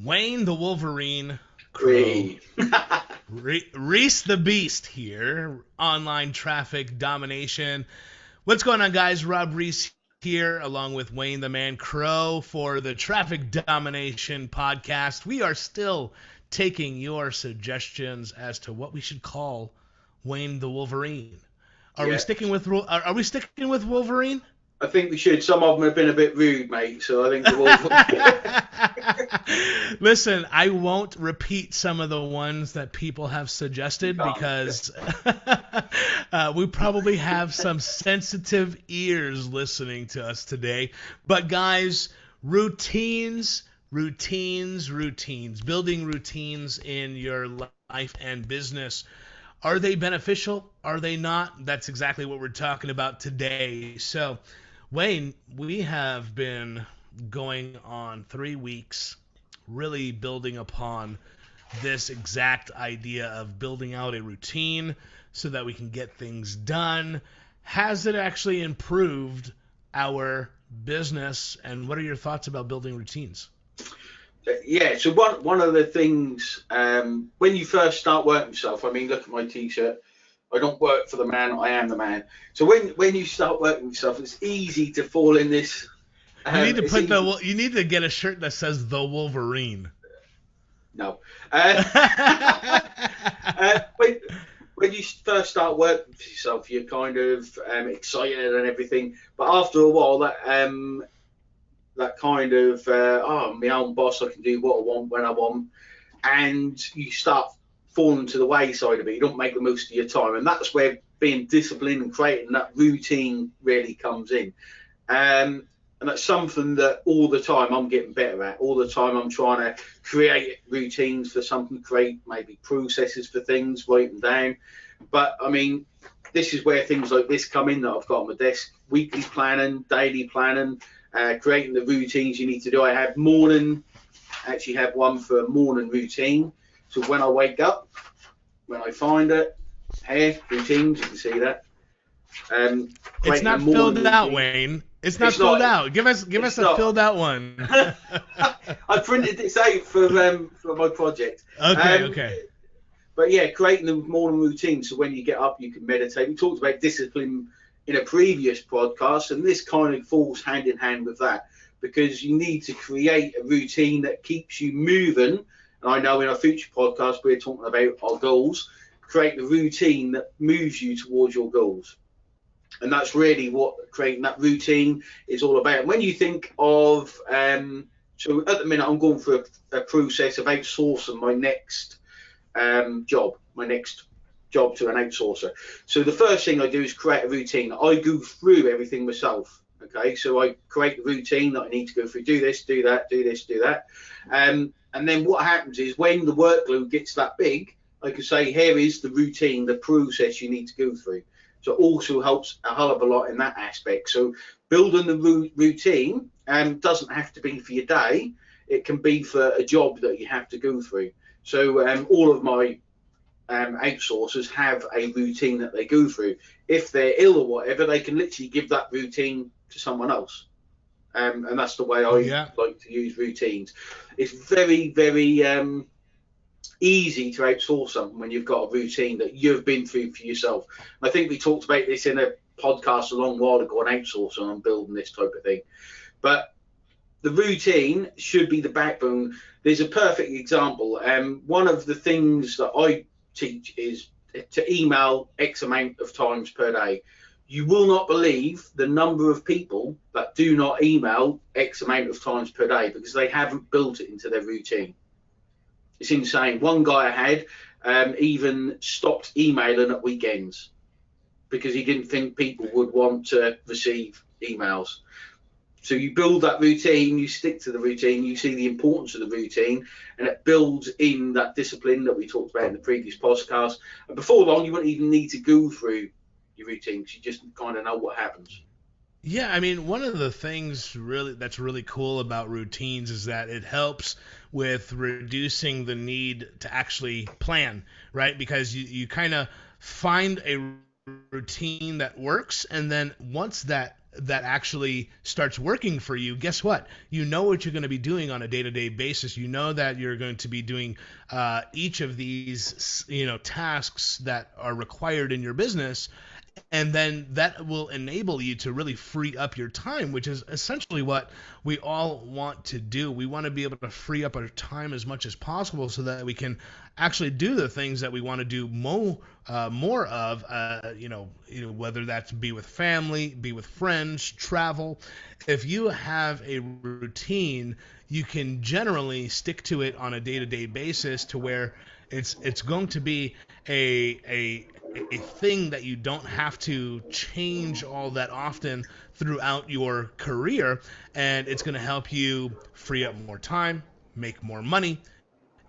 Wayne the Wolverine Crow, Three. Reese the Beast here, online traffic domination. What's going on, guys? Rob Reese here, along with Wayne the Man Crow for the Traffic Domination podcast. We are still taking your suggestions as to what we should call Wayne the Wolverine. Are we Yeah. sticking with Are we sticking with Wolverine? I think we should. Some of them have been a bit rude, mate. So I think the Wolf. Listen, I won't repeat some of the ones that people have suggested because we probably have some sensitive ears listening to us today. But guys, routines. Building routines in your life and business. Are they beneficial? Are they not? That's exactly what we're talking about today. So, Wayne, we have been going on 3 weeks, really building upon this exact idea of building out a routine so that we can get things done. Has it actually improved our business, and what are your thoughts about building routines? Yeah. So one of the things when you first start working yourself, I mean, look at my T-shirt. I don't work for the man, I am the man. So when you start working yourself, it's easy to fall in this. You need to get a shirt that says the Wolverine. No. When you first start working for yourself, you're kind of excited and everything. But after a while, that kind of my own boss, I can do what I want when I want, and you start falling to the wayside of it. You don't make the most of your time, and that's where being disciplined and creating that routine really comes in. And that's something that all the time I'm getting better at. All the time I'm trying to create routines for something, create maybe processes for things, write them down. But I mean, this is where things like this come in that I've got on my desk: weekly planning, daily planning, creating the routines you need to do. I have actually have one for a morning routine. So when I wake up, when I find it, routines, you can see that. It's not filled out, Wayne. It's not filled out. Give us a filled out one. I printed this out for my project. Okay. But yeah, creating the morning routine so when you get up you can meditate. We talked about discipline in a previous podcast, and this kind of falls hand in hand with that, because you need to create a routine that keeps you moving. And I know in our future podcast we're talking about our goals. Create the routine that moves you towards your goals. And that's really what creating that routine is all about. And when you think of, so at the minute I'm going through a process of outsourcing my next job to an outsourcer. So the first thing I do is create a routine. I go through everything myself. Okay, so I create the routine that I need to go through, do this, do that, do this, do that. And then what happens is when the workload gets that big, I can say, here is the routine, the process you need to go through. So it also helps a hell of a lot in that aspect. So building the routine doesn't have to be for your day. It can be for a job that you have to go through. So all of my outsourcers have a routine that they go through. If they're ill or whatever, they can literally give that routine to someone else. And that's the way I like to use routines. It's very, very easy to outsource something when you've got a routine that you've been through for yourself. And I think we talked about this in a podcast a long while ago on outsourcing and building this type of thing. But the routine should be the backbone. There's a perfect example. One of the things that I teach is to email X amount of times per day. You will not believe the number of people that do not email X amount of times per day because they haven't built it into their routine. It's insane. One guy I had even stopped emailing at weekends because he didn't think people would want to receive emails. So you build that routine, you stick to the routine, you see the importance of the routine, and it builds in that discipline that we talked about in the previous podcast. And before long, you won't even need to go through your routine because you just kind of know what happens. Yeah, I mean, one of the things that's really cool about routines is that it helps with reducing the need to actually plan, right? Because you kind of find a routine that works, and then once that that actually starts working for you, guess what? You know what you're going to be doing on a day-to-day basis. You know that you're going to be doing each of these, tasks that are required in your business, and then that will enable you to really free up your time, which is essentially what we all want to do. We want to be able to free up our time as much as possible so that we can actually do the things that we want to do more of, whether that's be with family, be with friends, travel. If you have a routine, you can generally stick to it on a day-to-day basis to where it's going to be a thing that you don't have to change all that often throughout your career, and it's going to help you free up more time, make more money,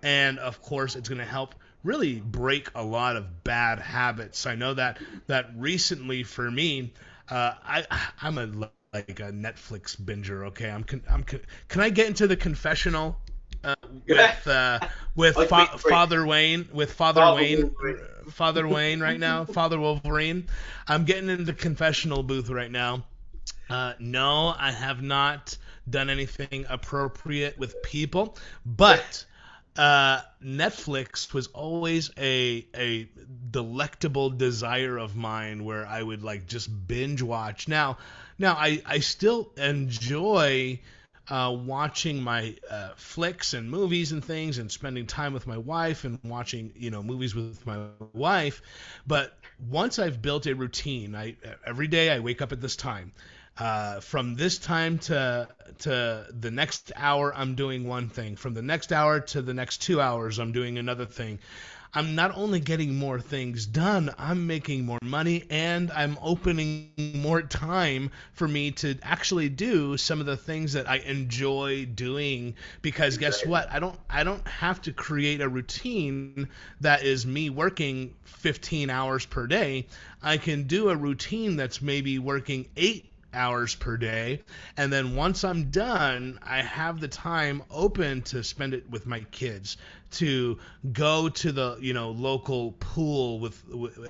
and of course it's going to help really break a lot of bad habits. I know that recently for me, I'm like a Netflix binger. Okay, can I get into the confessional Yeah. with I think Father Wayne, Father Wolverine. Father Wayne right now, Father Wolverine? I'm getting in the confessional booth right now. No, I have not done anything appropriate with people, but Netflix was always a delectable desire of mine where I would like just binge watch. Now I still enjoy watching my flicks and movies and things and spending time with my wife and watching movies with my wife, but once I've built a routine, every day I wake up at this time. From this time to the next hour, I'm doing one thing. From the next hour to the next 2 hours, I'm doing another thing. I'm not only getting more things done, I'm making more money, and I'm opening more time for me to actually do some of the things that I enjoy doing. Because guess what? I don't have to create a routine that is me working 15 hours per day. I can do a routine that's maybe working 8 hours per day, and then once I'm done, I have the time open to spend it with my kids, to go to the local pool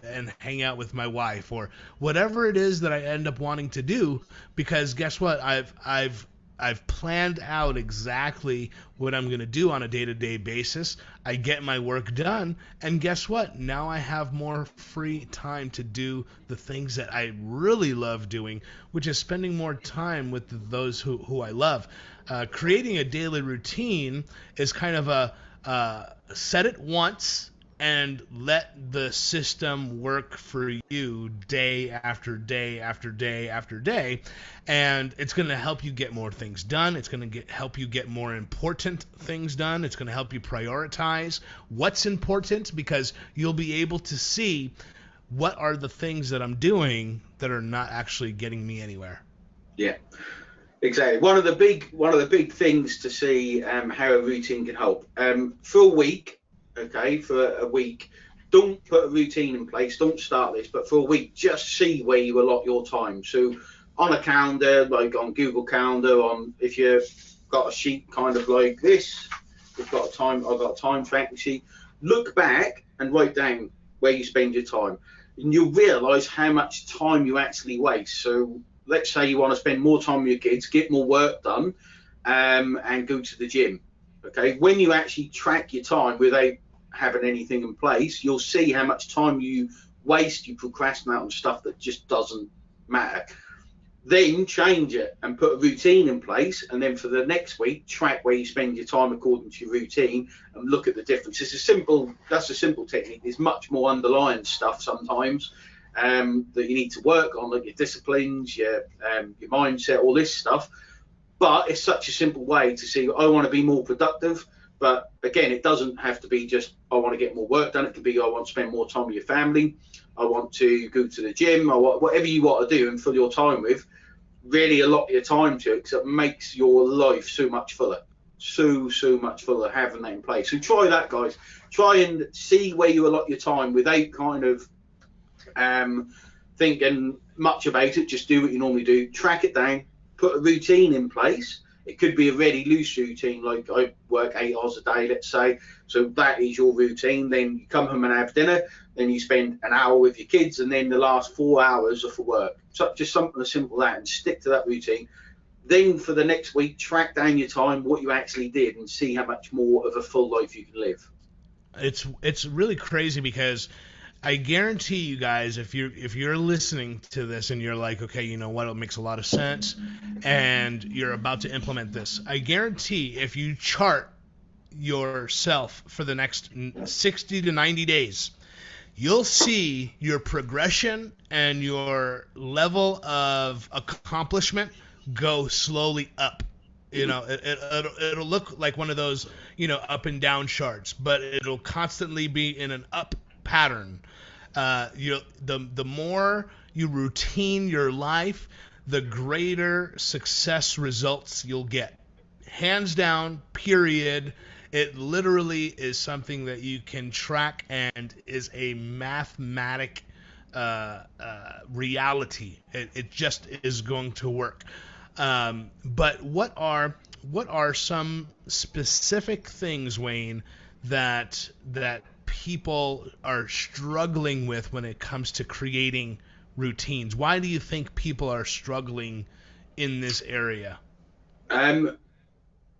and hang out with my wife, or whatever it is that I end up wanting to do. Because guess what? I've planned out exactly what I'm going to do on a day-to-day basis. I get my work done, and guess what? Now I have more free time to do the things that I really love doing, which is spending more time with those who I love. Creating a daily routine is kind of a set it once and let the system work for you day after day after day after day, and it's going to help you get more things done. It's going to help you get more important things done. It's going to help you prioritize what's important, because you'll be able to see what are the things that I'm doing that are not actually getting me anywhere. Yeah, exactly. One of the big things to see how a routine can help. For a week, okay, for a week, don't put a routine in place. Don't start this, but for a week, just see where you allot your time. So on a calendar, like on Google Calendar, on if you've got a sheet kind of like this, I've got a time tracking sheet. Look back and write down where you spend your time, and you'll realise how much time you actually waste. So let's say you want to spend more time with your kids, get more work done, and go to the gym. Okay, when you actually track your time without having anything in place, you'll see how much time you waste, you procrastinate on stuff that just doesn't matter. Then change it and put a routine in place, and then for the next week, track where you spend your time according to your routine and look at the difference. That's a simple technique. There's much more underlying stuff sometimes that you need to work on, like your disciplines, your mindset, all this stuff. But it's such a simple way to see, I want to be more productive. But again, it doesn't have to be just, I want to get more work done. It could be, I want to spend more time with your family. I want to go to the gym, or whatever you want to do and fill your time with. Really allot your time to it, because it makes your life so much fuller. So much fuller having that in place. So try that, guys. Try and see where you allot your time without kind of thinking much about it. Just do what you normally do. Track it down. Put a routine in place. It could be a really loose routine, like I work 8 hours a day, let's say. So that is your routine. Then you come home and have dinner. Then you spend an hour with your kids, and then the last 4 hours are for work. So just something as simple as that, and stick to that routine. Then for the next week, track down your time, what you actually did, and see how much more of a full life you can live. It's really crazy because I guarantee you guys, if you're listening to this and you're like, okay, you know what, it makes a lot of sense, and you're about to implement this, I guarantee if you chart yourself for the next 60 to 90 days, you'll see your progression and your level of accomplishment go slowly up. It'll look like one of those, up and down charts, but it'll constantly be in an up pattern. The more you routine your life, the greater success results you'll get. Hands down, period. It literally is something that you can track and is a mathematic reality. It just is going to work. But what are some specific things, Wayne, that people are struggling with when it comes to creating routines? Why do you think people are struggling in this area?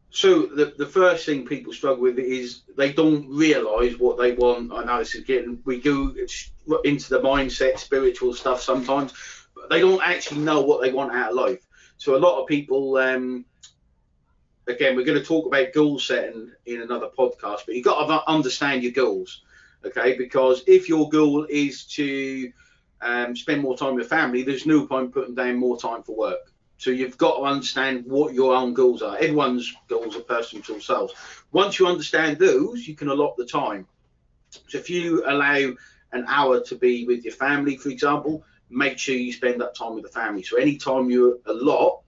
So the first thing people struggle with is they don't realise what they want. I know this is we go into the mindset, spiritual stuff sometimes, but they don't actually know what they want out of life. So a lot of people, again, we're going to talk about goal setting in another podcast, but you've got to understand your goals, okay? Because if your goal is to spend more time with family, there's no point putting down more time for work. So you've got to understand what your own goals are. Everyone's goals are personal to themselves. Once you understand those, you can allot the time. So if you allow an hour to be with your family, for example, make sure you spend that time with the family. So any time you allot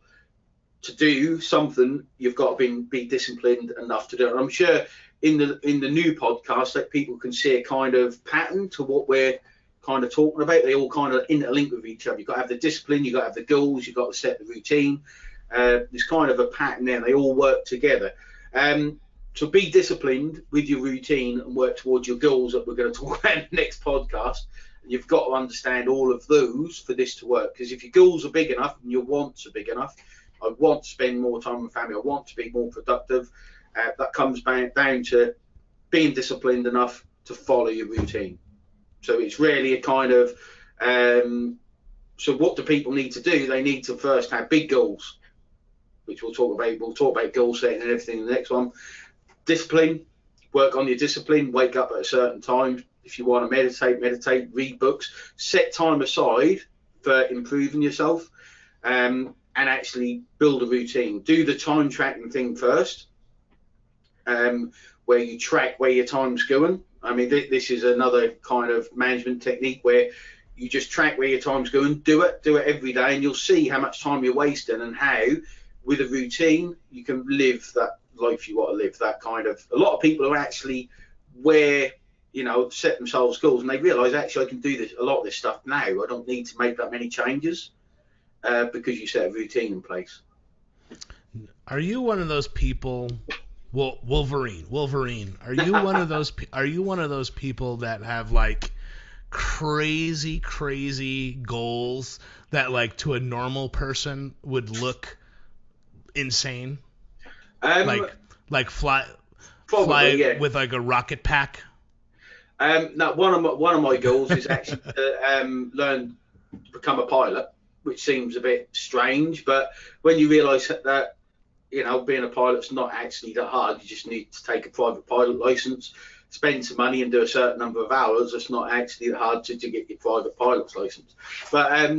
to do something, you've got to be disciplined enough to do it. And I'm sure in the new podcast that people can see a kind of pattern to what we're kind of talking about. They all kind of interlink with each other. You've got to have the discipline, you've got to have the goals, you've got to set the routine. There's kind of a pattern there. They all work together. So be disciplined with your routine and work towards your goals that we're going to talk about in the next podcast. You've got to understand all of those for this to work. Because if your goals are big enough and your wants are big enough, I want to spend more time with family, I want to be more productive, that comes down to being disciplined enough to follow your routine. So it's really a kind of, so what do people need to do? They need to first have big goals, which we'll talk about. We'll talk about goal setting and everything in the next one. Discipline, work on your discipline, wake up at a certain time. If you want to meditate, read books, set time aside for improving yourself, and actually build a routine. Do the time tracking thing first, where you track where your time's going. I mean, this is another kind of management technique where you just track where your time's going, do it every day, and you'll see how much time you're wasting and how, with a routine, you can live that life you want to live. That kind of, a lot of people are actually set themselves goals and they realise, actually, I can do a lot of this stuff now. I don't need to make that many changes because you set a routine in place. Are you one of those people? Well, Wolverine. Are you one of those? Are you one of those people that have like crazy goals that, like, to a normal person would look insane? Like fly yeah, with like a rocket pack. Now one of my goals is actually to learn to become a pilot, which seems a bit strange, but when you realise that being a pilot's not actually that hard. You just need to take a private pilot license, spend some money and do a certain number of hours. It's not actually that hard to get your private pilot's license. But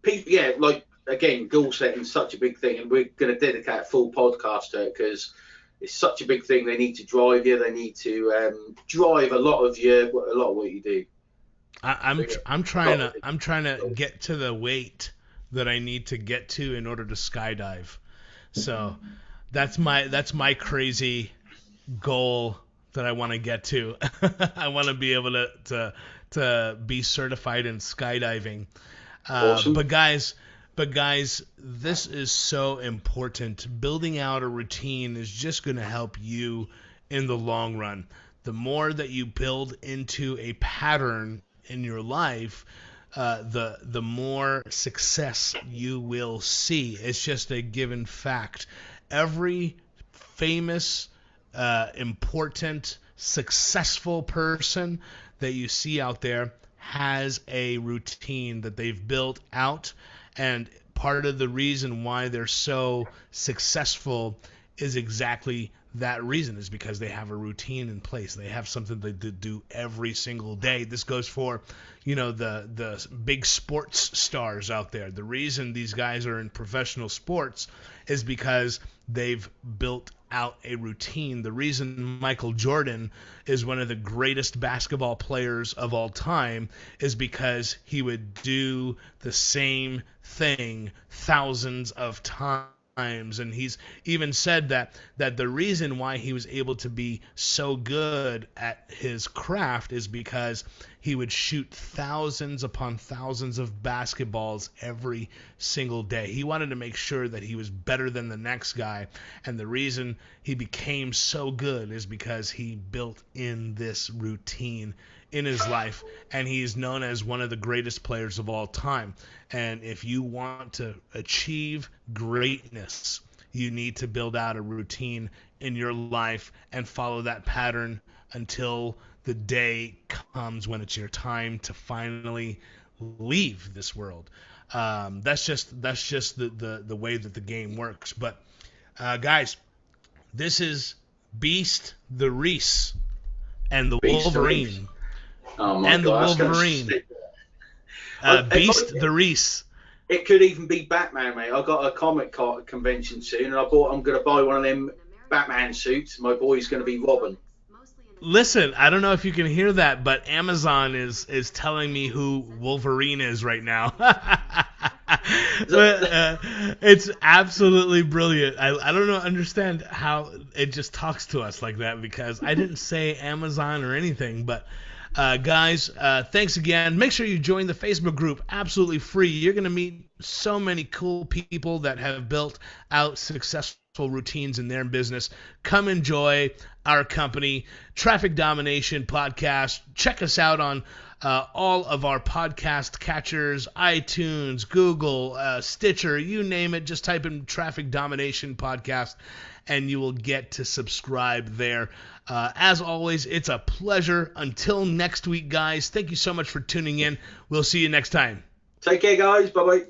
people, like, again, goal setting is such a big thing, and we're going to dedicate a full podcast to it because it's such a big thing. They need to drive you. They need to drive a lot of what you do. I'm trying to get to the weight that I need to get to in order to skydive. So that's my crazy goal that I want to get to. I want to be able to be certified in skydiving. Awesome. But guys, But guys, this is so important. Building out a routine is just going to help you in the long run. The more that you build into a pattern in your life, the more success you will see. It's just a given fact. Every famous, important, successful person that you see out there has a routine that they've built out, and part of the reason why they're so successful is exactly that reason, is because they have a routine in place. They have something they do every single day. This goes for, the big sports stars out there. The reason these guys are in professional sports is because they've built out a routine. The reason Michael Jordan is one of the greatest basketball players of all time is because he would do the same thing thousands of times. And he's even said that the reason why he was able to be so good at his craft is because he would shoot thousands upon thousands of basketballs every single day. He wanted to make sure that he was better than the next guy, and the reason he became so good is because he built in this routine in his life, and he's known as one of the greatest players of all time. And if you want to achieve greatness, you need to build out a routine in your life and follow that pattern until the day comes when it's your time to finally leave this world. That's just the way that the game works. But guys, this is Beast the Reese and the Beast Wolverine. Oh my And the God, Wolverine. Beast the Reese. It could even be Batman, mate. I got a comic convention soon, and I'm going to buy one of them Batman suits. My boy's going to be Robin. Listen, I don't know if you can hear that, but Amazon is telling me who Wolverine is right now. But, it's absolutely brilliant. I don't understand how it just talks to us like that, because I didn't say Amazon or anything. But guys, thanks again. Make sure you join the Facebook group. Absolutely free. You're going to meet so many cool people that have built out successful routines in their business. Come enjoy our company, Traffic Domination Podcast. Check us out on all of our podcast catchers, iTunes, Google, Stitcher, you name it. Just type in Traffic Domination Podcast, and you will get to subscribe there. As always, it's a pleasure. Until next week, guys, thank you so much for tuning in. We'll see you next time. Take care, guys. Bye-bye.